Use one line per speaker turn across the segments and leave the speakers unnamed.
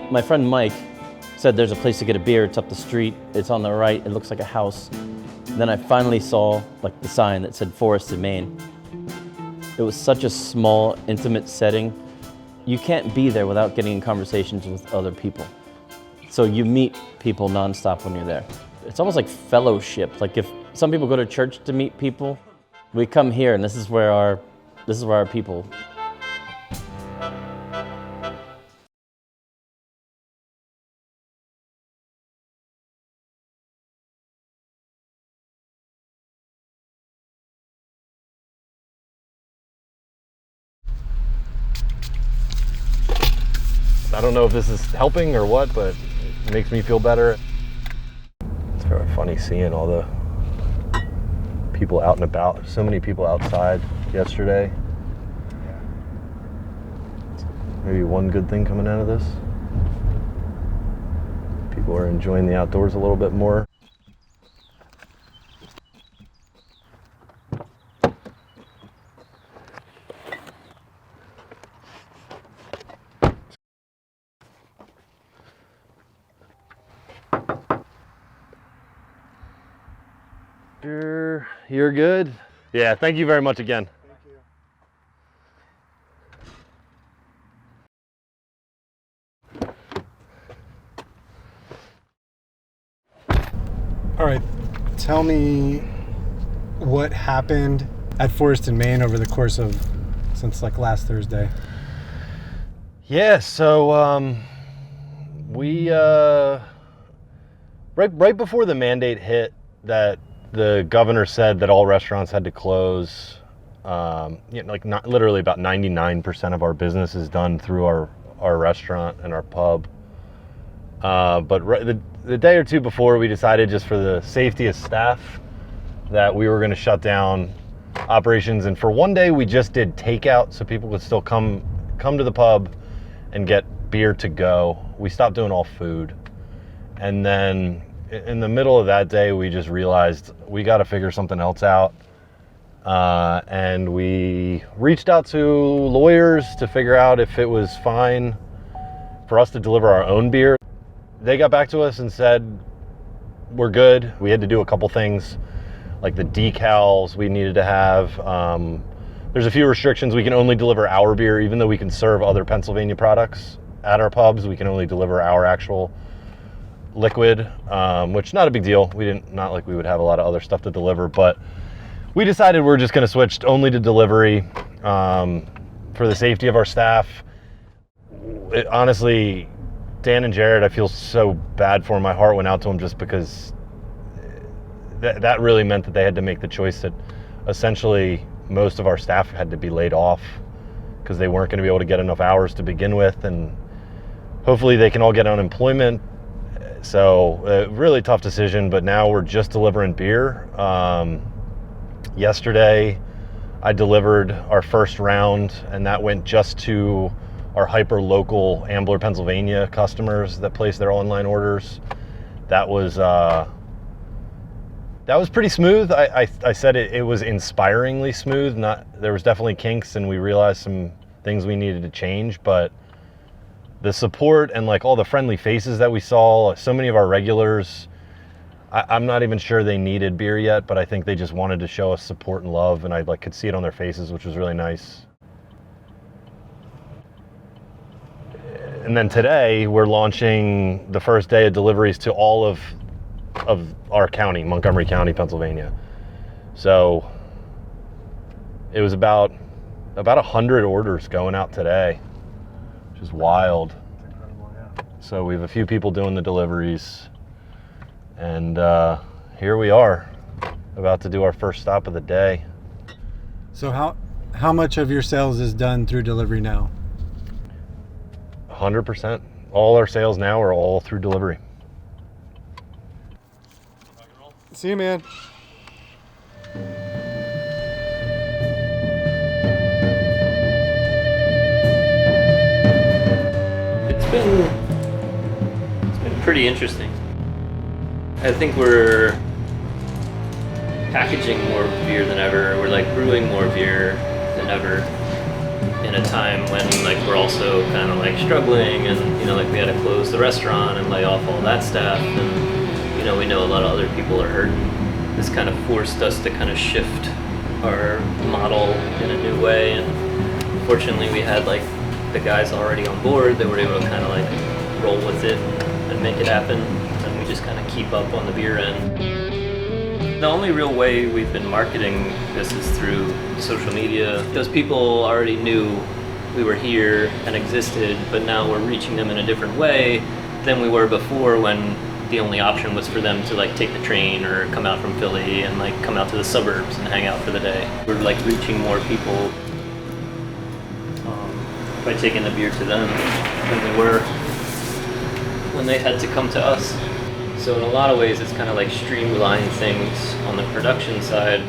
My friend Mike said there's a place to get a beer, it's up the street, it's on the right, it looks like a house. And then I finally saw like the sign that said Forest in Maine. It was such a small, intimate setting. You can't be there without getting in conversations with other people. So you meet people nonstop when you're there. It's almost like fellowship. Like if some people go to church to meet people, we come here and this is where our people.
I don't know if this is helping or what, but it makes me feel better. It's very funny seeing all the people out and about. So many people outside yesterday. Maybe one good thing coming out of this. People are enjoying the outdoors a little bit more. You're good? Yeah, thank you very much again.
Thank you. All right, tell me what happened at Forest in Maine over the course of, since like last Thursday.
Yeah, so we, right before the mandate hit that the governor said that all restaurants had to close, like literally about 99% of our business is done through our restaurant and our pub. But the day or two before, we decided just for the safety of staff that we were going to shut down operations. And for one day, we just did takeout so people could still come to the pub and get beer to go. We stopped doing all food. And then in the middle of that day, we just realized we got to figure something else out. And we reached out to lawyers to figure out if it was fine for us to deliver our own beer. They got back to us and said, we're good. We had to do a couple things, like the decals we needed to have. There's a few restrictions. We can only deliver our beer, even though we can serve other Pennsylvania products at our pubs. We can only deliver our actual liquid, which not a big deal. Not like we would have a lot of other stuff to deliver, but we decided we're just going to switch only to delivery for the safety of our staff. Honestly, Dan and Gerard, I feel so bad for them. My heart went out to them just because that really meant that they had to make the choice that essentially most of our staff had to be laid off because they weren't going to be able to get enough hours to begin with, and hopefully they can all get unemployment. So really tough decision, but now we're just delivering beer. Yesterday I delivered our first round, and that went just to our hyper local Ambler, Pennsylvania customers that place their online orders. That was pretty smooth. I said it was inspiringly smooth. There was definitely kinks, and we realized some things we needed to change, but the support and like all the friendly faces that we saw, so many of our regulars, I'm not even sure they needed beer yet, but I think they just wanted to show us support and love, and I could see it on their faces, which was really nice. And then today we're launching the first day of deliveries to all of our county, Montgomery County, Pennsylvania. So it was about 100 orders going out today, which is wild. That's incredible, yeah. So we have a few people doing the deliveries, and here we are, about to do our first stop of the day.
So how much of your sales is done through delivery now?
100%. All our sales now are all through delivery.
See you, man.
It's been pretty interesting. I think we're packaging more beer than ever. We're like brewing more beer than ever. in a time when like we're also kind of like struggling, and you know, like we had to close the restaurant and lay off all that staff, and you know, we know a lot of other people are hurting. This kind of forced us to kind of shift our model in a new way, and fortunately we had like the guys already on board that were able to kind of like roll with it and make it happen, and we just kind of keep up on the beer end. The only real way we've been marketing this is through social media, because people already knew we were here and existed, but now we're reaching them in a different way than we were before, when the only option was for them to like take the train or come out from Philly and like come out to the suburbs and hang out for the day. We're like reaching more people by taking the beer to them than we were when they had to come to us. So in a lot of ways it's kind of like streamlining things on the production side,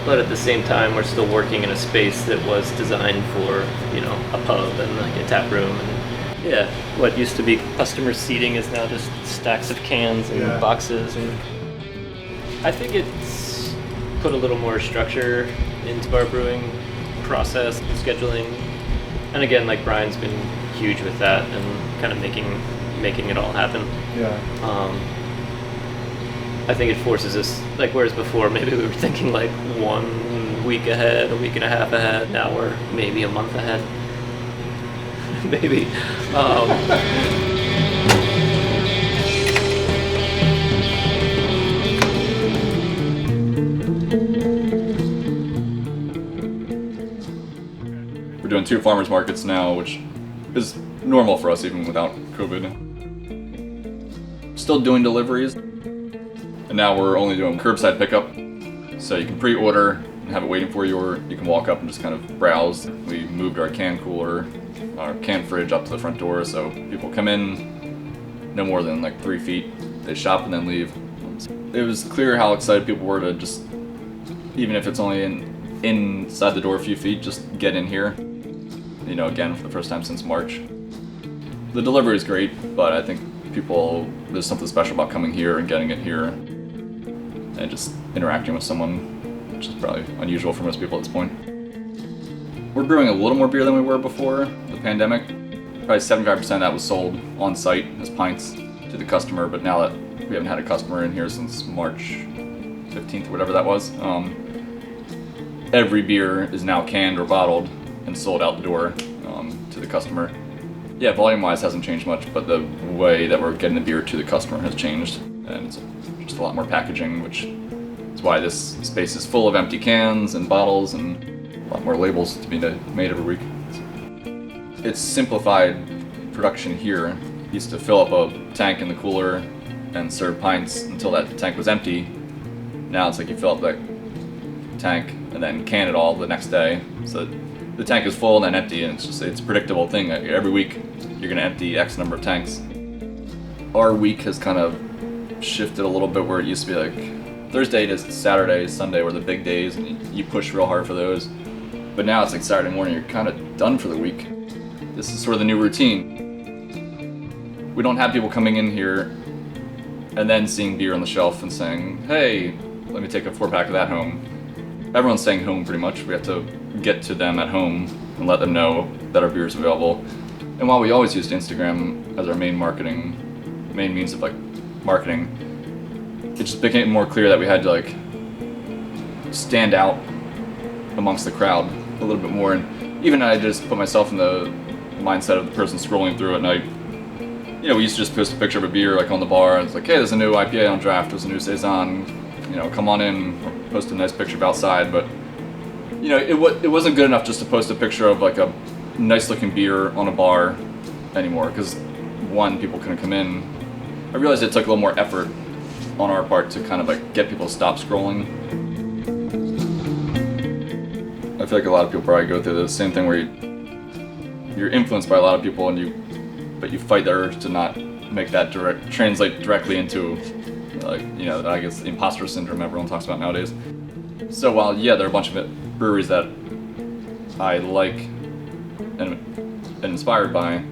but at the same time we're still working in a space that was designed for, you know, a pub and like a tap room. And yeah, what used to be customer seating is now just stacks of cans and boxes, and I think it's put a little more structure into our brewing process and scheduling. And again, like Brian's been huge with that and kind of making it all happen. I think it forces us, like whereas before maybe we were thinking like 1 week ahead, a week and a half ahead, now we're maybe a month ahead. Maybe.
We're doing 2 farmers markets now, which is normal for us even without COVID. Still doing deliveries, and now we're only doing curbside pickup. So you can pre-order and have it waiting for you, or you can walk up and just kind of browse. We moved our can cooler, our can fridge up to the front door, so people come in no more than like 3 feet, they shop and then leave. It was clear how excited people were to just, even if it's only inside the door a few feet, just get in here. You know, again, for the first time since March. The delivery is great, but I think there's something special about coming here and getting it here and just interacting with someone, which is probably unusual for most people at this point. We're brewing a little more beer than we were before the pandemic. Probably 75% of that was sold on site as pints to the customer, but now that we haven't had a customer in here since March 15th or whatever that was, every beer is now canned or bottled and sold out the door to the customer. Yeah, volume-wise hasn't changed much, but the way that we're getting the beer to the customer has changed, and it's just a lot more packaging, which is why this space is full of empty cans and bottles and a lot more labels to be made every week. It's simplified production here. We used to fill up a tank in the cooler and serve pints until that tank was empty. Now it's like you fill up that tank and then can it all the next day. So the tank is full and then empty, and it's a predictable thing. Every week you're gonna empty X number of tanks. Our week has kind of shifted a little bit, where it used to be like Thursday to Saturday, Sunday were the big days, and you push real hard for those. But now it's like Saturday morning, you're kind of done for the week. This is sort of the new routine. We don't have people coming in here and then seeing beer on the shelf and saying, hey, let me take a 4-pack of that home. Everyone's staying home pretty much. We have to get to them at home and let them know that our beer is available. And while we always used Instagram as our main means of like marketing, it just became more clear that we had to like stand out amongst the crowd a little bit more. And even I just put myself in the mindset of the person scrolling through at night. You know, we used to just post a picture of a beer like on the bar, and it's like, hey, there's a new IPA on draft, there's a new Saison, you know, come on in, or post a nice picture of outside. But you know, it wasn't good enough just to post a picture of like a nice looking beer on a bar anymore, because one, people couldn't come in. I realized it took a little more effort on our part to kind of like get people to stop scrolling. I feel like a lot of people probably go through the same thing, where you're influenced by a lot of people, but you fight the urge to not make that translate directly into, like, you know, I guess the imposter syndrome everyone talks about nowadays. So while, yeah, there are a bunch of breweries that I like and inspired by,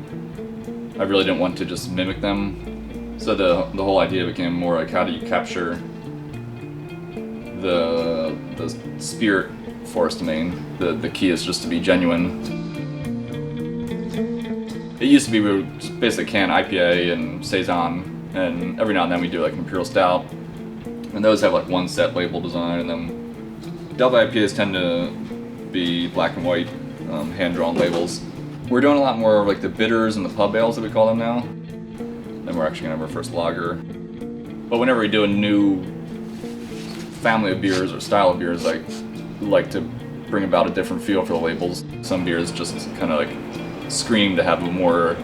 I really didn't want to just mimic them. So the whole idea became more like, how do you capture the spirit Forest, Maine. The key is just to be genuine. It used to be we would just basically can IPA and Saison, and every now and then we do like Imperial Stout, and those have like one set label design, and then double IPAs tend to be black and white, hand-drawn labels. We're doing a lot more of like the bitters and the pub ales that we call them now. Then we're actually gonna have our first lager. But whenever we do a new family of beers or style of beers, like to bring about a different feel for the labels. Some beers just kind of like scream to have a more,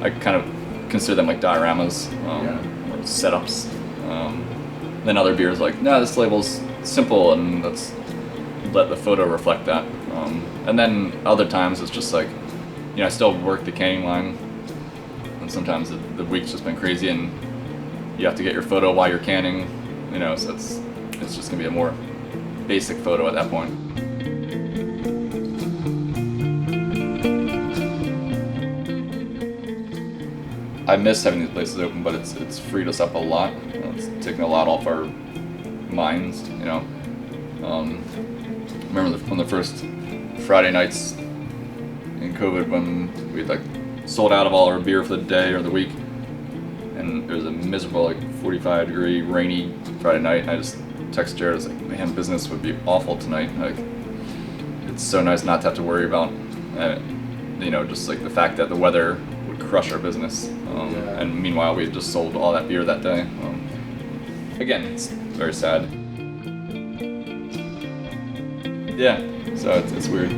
I kind of consider them like dioramas, or setups. Then other beers like, no, this label's simple and let's let the photo reflect that. And then other times it's just like, I still work the canning line, and sometimes the week's just been crazy and you have to get your photo while you're canning, so it's just gonna be a more basic photo at that point. I miss having these places open, but it's freed us up a lot. It's taken a lot off our minds, remember on the first Friday nights in COVID when we like sold out of all our beer for the day or the week, and it was a miserable 45-degree rainy Friday night, and I just texted Gerard, I was like, man, business would be awful tonight. Like, it's so nice not to have to worry about, just like the fact that the weather would crush our business. And meanwhile, we had just sold all that beer that day. Again, it's very sad. Yeah, so it's weird.